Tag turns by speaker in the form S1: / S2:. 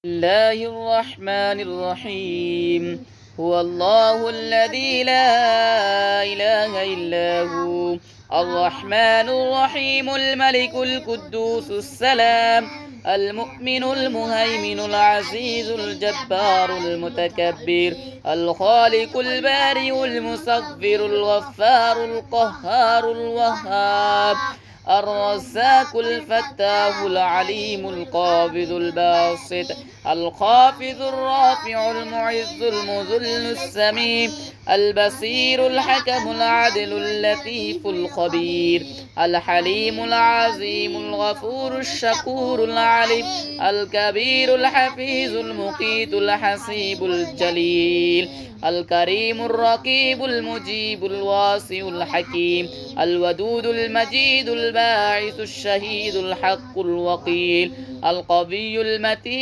S1: الله الرحمن الرحيم هو الله الذي لا إله إلا هو الرحمن الرحيم الملك القدوس السلام المؤمن المهيمن العزيز الجبار المتكبر الخالق البارئ المصور الغفار القهار الوهاب الرزاق الفتاح العليم القابض الباسط الخافض الرافع المعز المذل السميع البصير الحكم العدل اللطيف الخبير الحليم العظيم الغفور الشكور العليم الكبير الحفيظ المقيت الحسيب الجليل الكريم الرقيب المجيب الواسع الحكيم الودود المجيد الباعث الشهيد الحق الوقيل القوي المتين